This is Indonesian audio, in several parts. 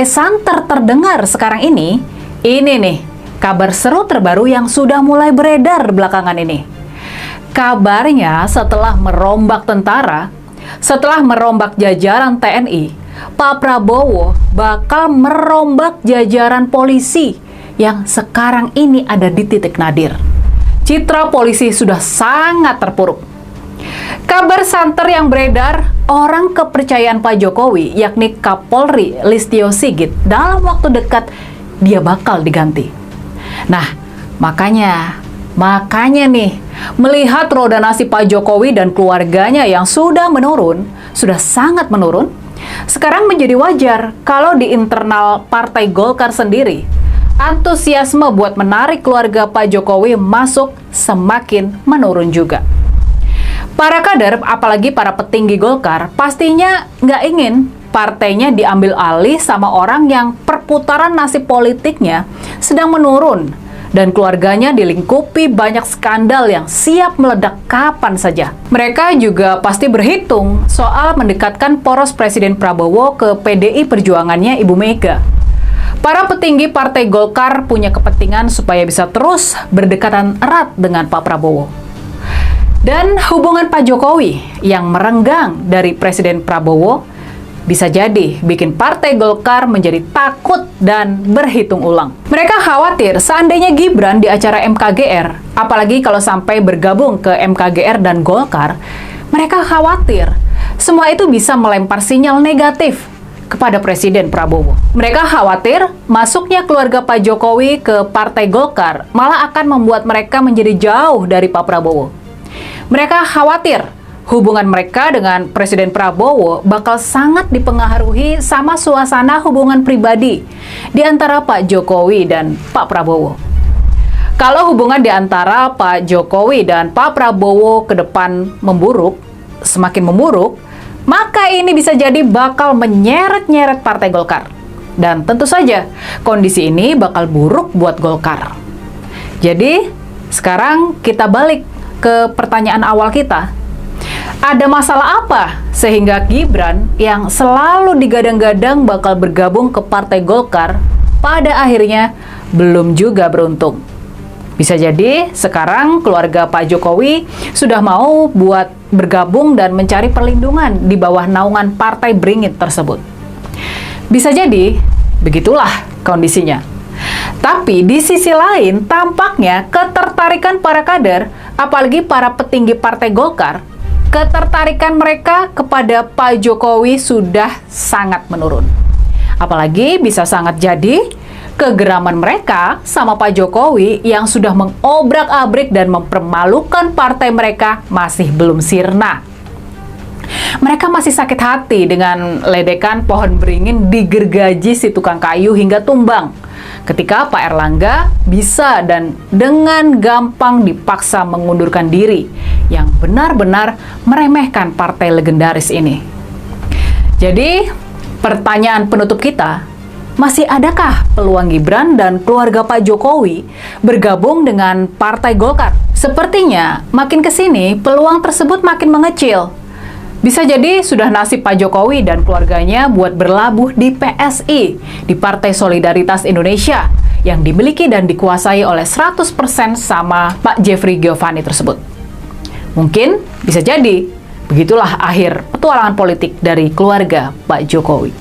mulai santer terdengar sekarang ini nih kabar seru terbaru yang sudah mulai beredar belakangan ini. Kabarnya setelah merombak tentara, setelah merombak jajaran TNI, Pak Prabowo bakal merombak jajaran polisi yang sekarang ini ada di titik nadir. Citra polisi sudah sangat terpuruk. Kabar santer yang beredar, orang kepercayaan Pak Jokowi, yakni Kapolri Listio Sigit, dalam waktu dekat dia bakal diganti. Nah, makanya nih, melihat roda nasi Pak Jokowi dan keluarganya yang sudah sangat menurun, sekarang menjadi wajar kalau di internal Partai Golkar sendiri, antusiasme buat menarik keluarga Pak Jokowi masuk semakin menurun juga. Para kader, apalagi para petinggi Golkar, pastinya nggak ingin partainya diambil alih sama orang yang perputaran nasib politiknya sedang menurun dan keluarganya dilingkupi banyak skandal yang siap meledak kapan saja. Mereka juga pasti berhitung soal mendekatkan poros Presiden Prabowo ke PDI Perjuangannya Ibu Mega. Para petinggi Partai Golkar punya kepentingan supaya bisa terus berdekatan erat dengan Pak Prabowo. Dan hubungan Pak Jokowi yang merenggang dari Presiden Prabowo bisa jadi bikin Partai Golkar menjadi takut dan berhitung ulang. Mereka khawatir seandainya Gibran di acara MKGR, apalagi kalau sampai bergabung ke MKGR dan Golkar, mereka khawatir semua itu bisa melempar sinyal negatif kepada Presiden Prabowo. Mereka khawatir masuknya keluarga Pak Jokowi ke Partai Golkar malah akan membuat mereka menjadi jauh dari Pak Prabowo. Mereka khawatir hubungan mereka dengan Presiden Prabowo bakal sangat dipengaruhi sama suasana hubungan pribadi di antara Pak Jokowi dan Pak Prabowo. Kalau hubungan di antara Pak Jokowi dan Pak Prabowo ke depan semakin memburuk, maka ini bisa jadi bakal menyeret-nyeret Partai Golkar. Dan tentu saja, kondisi ini bakal buruk buat Golkar. Jadi, sekarang kita balik ke pertanyaan awal kita. Ada masalah apa sehingga Gibran yang selalu digadang-gadang bakal bergabung ke Partai Golkar pada akhirnya belum juga beruntung? Bisa jadi sekarang keluarga Pak Jokowi sudah mau buat bergabung dan mencari perlindungan di bawah naungan Partai Beringin tersebut. Bisa jadi begitulah kondisinya. Tapi di sisi lain, tampaknya ketertarikan para kader, apalagi para petinggi Partai Golkar, ketertarikan mereka kepada Pak Jokowi sudah sangat menurun. Apalagi bisa sangat jadi kegeraman mereka sama Pak Jokowi yang sudah mengobrak-abrik dan mempermalukan partai mereka masih belum sirna. Mereka masih sakit hati dengan ledekan pohon beringin digergaji si tukang kayu hingga tumbang. Ketika Pak Erlangga bisa dan dengan gampang dipaksa mengundurkan diri yang benar-benar meremehkan partai legendaris ini. Jadi, pertanyaan penutup kita, masih adakah peluang Gibran dan keluarga Pak Jokowi bergabung dengan Partai Golkar? Sepertinya makin kesini peluang tersebut makin mengecil. Bisa jadi sudah nasib Pak Jokowi dan keluarganya buat berlabuh di PSI, di Partai Solidaritas Indonesia, yang dimiliki dan dikuasai oleh 100% sama Pak Jeffrey Giovanni tersebut. Mungkin bisa jadi begitulah akhir petualangan politik dari keluarga Pak Jokowi.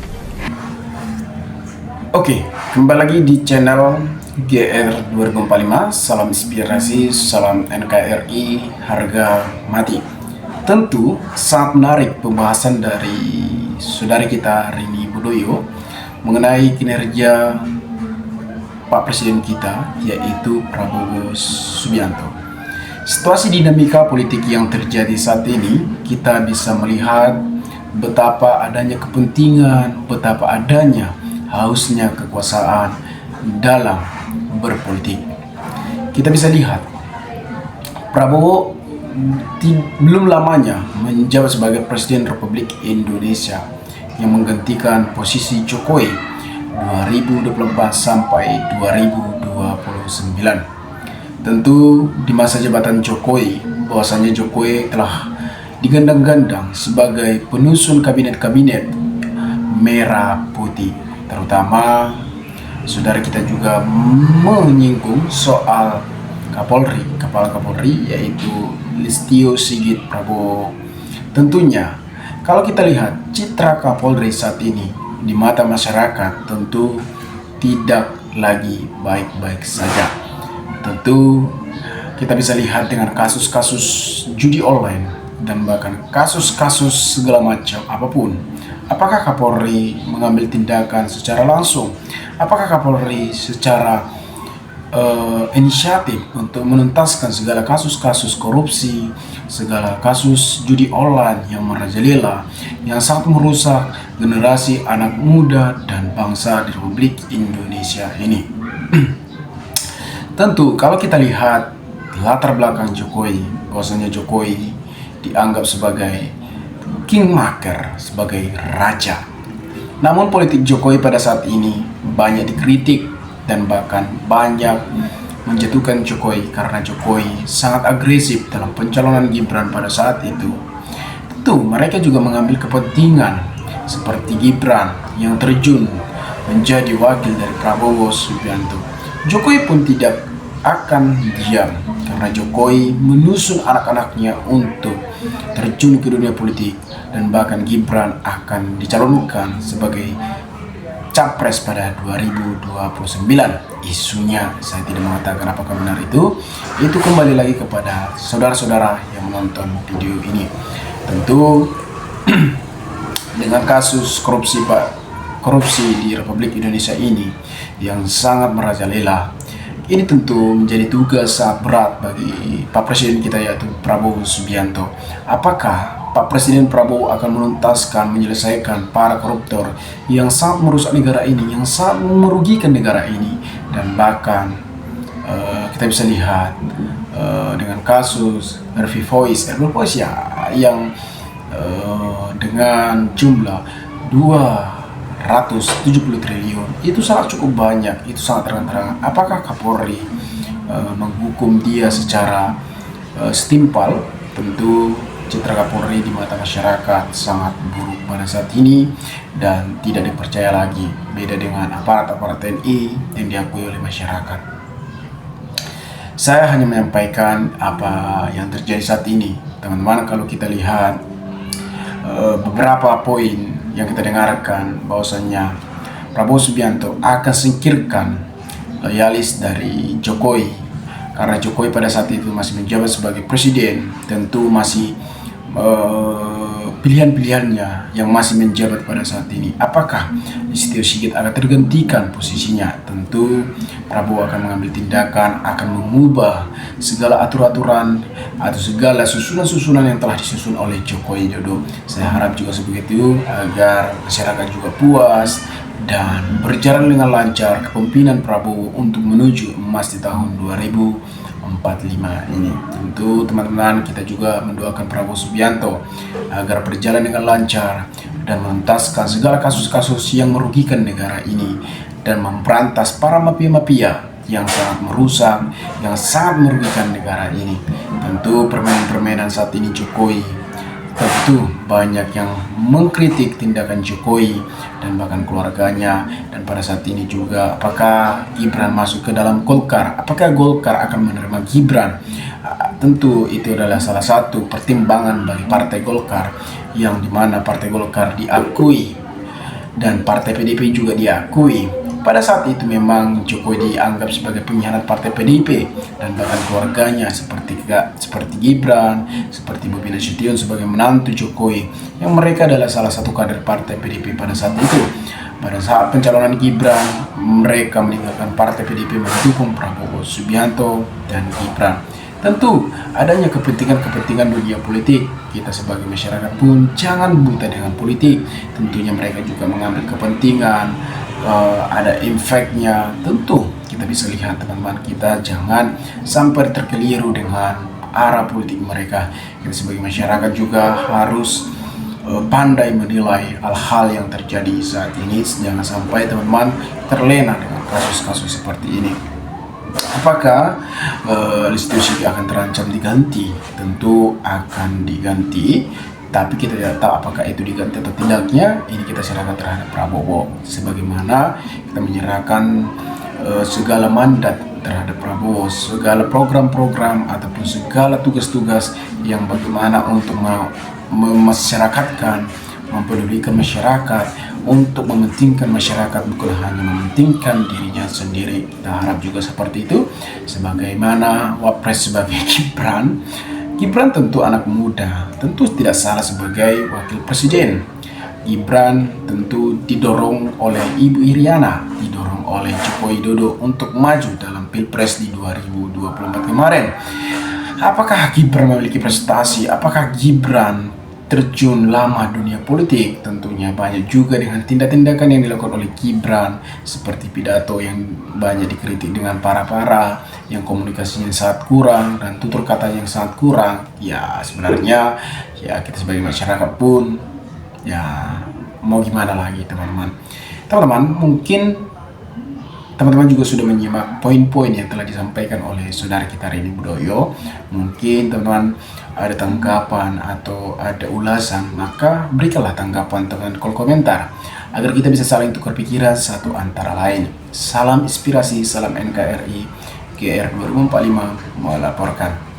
Oke, kembali lagi di channel GR 2045. Salam inspirasi, salam NKRI, harga mati. Tentu sangat menarik pembahasan dari saudari kita Rini Budoyo mengenai kinerja Pak Presiden kita, yaitu Prabowo Subianto. Situasi dinamika politik yang terjadi saat ini, kita bisa melihat betapa adanya kepentingan, betapa adanya hausnya kekuasaan dalam berpolitik. Kita bisa lihat Prabowo belum lamanya menjabat sebagai Presiden Republik Indonesia yang menggantikan posisi Jokowi 2024 sampai 2029. Tentu di masa jabatan Jokowi, bahwasanya Jokowi telah digandang-gandang sebagai penyusun kabinet-kabinet merah putih. terutama saudara kita juga menyinggung soal Kapolri, Kepala Kapolri, yaitu Listio Sigit Prabowo. Tentunya kalau kita lihat citra Kapolri saat ini di mata masyarakat tentu tidak lagi baik-baik saja. Tentu kita bisa lihat dengan kasus-kasus judi online dan bahkan kasus-kasus segala macam apapun. Apakah Kapolri mengambil tindakan secara langsung? Apakah Kapolri secara inisiatif untuk menuntaskan segala kasus-kasus korupsi, segala kasus judi online yang merajalela, yang sangat merusak generasi anak muda dan bangsa di Republik Indonesia ini? Tentu kalau kita lihat latar belakang Jokowi, bahwasanya Jokowi dianggap sebagai kingmaker, sebagai raja. Namun politik Jokowi pada saat ini banyak dikritik dan bahkan banyak menjatuhkan Jokowi karena Jokowi sangat agresif dalam pencalonan Gibran pada saat itu. Tentu mereka juga mengambil kepentingan seperti Gibran yang terjun menjadi wakil dari Prabowo Subianto. Jokowi pun tidak akan diam karena Jokowi menusun anak-anaknya untuk terjun ke dunia politik, dan bahkan Gibran akan dicalonkan sebagai capres pada 2029. Isunya saya tidak mengatakan apakah benar itu kembali lagi kepada saudara-saudara yang menonton video ini. Tentu dengan kasus korupsi di Republik Indonesia ini yang sangat merajalela, ini tentu menjadi tugas sangat berat bagi Pak Presiden kita, yaitu Prabowo Subianto. Apakah Pak Presiden Prabowo akan menuntaskan, menyelesaikan para koruptor yang sangat merusak negara ini, yang sangat merugikan negara ini, dan bahkan kita bisa lihat dengan kasus Ervi Voice ya, yang dengan jumlah 270 triliun itu sangat cukup banyak, itu sangat terang-terangan. Apakah Kapolri menghukum dia secara setimpal? Tentu citra Kapolri di mata masyarakat sangat buruk pada saat ini dan tidak dipercaya lagi, beda dengan aparat-aparat TNI yang diakui oleh masyarakat. Saya hanya menyampaikan apa yang terjadi saat ini, teman-teman. Kalau kita lihat beberapa poin yang kita dengarkan, bahwasanya Prabowo Subianto akan singkirkan loyalis dari Jokowi karena Jokowi pada saat itu masih menjabat sebagai presiden. Tentu masih pilihan-pilihannya yang masih menjabat pada saat ini. Apakah Listio Sigit akan tergantikan posisinya? Tentu Prabowo akan mengambil tindakan, akan mengubah segala aturan atau segala susunan-susunan yang telah disusun oleh Joko Widodo. Saya harap juga sebegitu agar masyarakat juga puas dan berjalan dengan lancar kepemimpinan Prabowo untuk menuju emas di tahun 2045 ini. Tentu teman-teman, kita juga mendoakan Prabowo Subianto agar berjalan dengan lancar dan menuntaskan segala kasus-kasus yang merugikan negara ini dan memberantas para mafia-mafia yang sangat merusak, yang sangat merugikan negara ini. Tentu permainan-permainan saat ini Jokowi, tentu banyak yang mengkritik tindakan Jokowi dan bahkan keluarganya. Dan pada saat ini juga, apakah Gibran masuk ke dalam Golkar? Apakah Golkar akan menerima Gibran? Tentu itu adalah salah satu pertimbangan bagi Partai Golkar, yang dimana Partai Golkar diakui dan Partai PDIP juga diakui. Pada saat itu memang Jokowi dianggap sebagai pengkhianat Partai PDIP dan bahkan keluarganya seperti Gibran, seperti Bobi Nasution sebagai menantu Jokowi, yang mereka adalah salah satu kader Partai PDIP pada saat itu. Pada saat pencalonan Gibran, mereka meninggalkan Partai PDIP mendukung Prabowo Subianto dan Gibran. Tentu adanya kepentingan dunia politik. Kita sebagai masyarakat pun jangan buta dengan politik. Tentunya mereka juga mengambil kepentingan, ada efeknya. Tentu kita bisa lihat teman-teman, kita jangan sampai terkeliru dengan arah politik mereka. Kita sebagai masyarakat juga harus pandai menilai hal-hal yang terjadi saat ini. Jangan sampai teman-teman terlena dengan kasus-kasus seperti ini. Apakah Listio Sigit akan terancam diganti? Tentu akan diganti tapi kita tidak tahu apakah itu diganti atau tidaknya. Ini kita serahkan terhadap Prabowo, sebagaimana kita menyerahkan segala mandat terhadap Prabowo, segala program-program ataupun segala tugas-tugas yang bagaimana untuk memasyarakatkan, mempedulikan masyarakat, untuk mementingkan masyarakat, bukan hanya mementingkan dirinya sendiri. Kita harap juga seperti itu. Sebagaimana Wapres sebagai Gibran tentu anak muda, tentu tidak salah sebagai wakil presiden. Gibran tentu didorong oleh Ibu Iriana, didorong oleh Joko Widodo untuk maju dalam Pilpres di 2024 kemarin. Apakah Gibran memiliki prestasi? Apakah Gibran terjun lama dunia politik? Tentunya banyak juga dengan tindak-tindakan yang dilakukan oleh Gibran, seperti pidato yang banyak dikritik dengan para-para, yang komunikasinya sangat kurang dan tutur kata yang sangat kurang. Ya sebenarnya ya kita sebagai masyarakat pun ya mau gimana lagi teman-teman. Mungkin teman-teman juga sudah menyimak poin-poin yang telah disampaikan oleh saudara kita Rini Budoyo. Mungkin teman-teman ada tanggapan atau ada ulasan, maka berikanlah tanggapan dengan kolom komentar agar kita bisa saling tukar pikiran satu antara lain. Salam inspirasi, salam NKRI, GR 2045 melaporkan.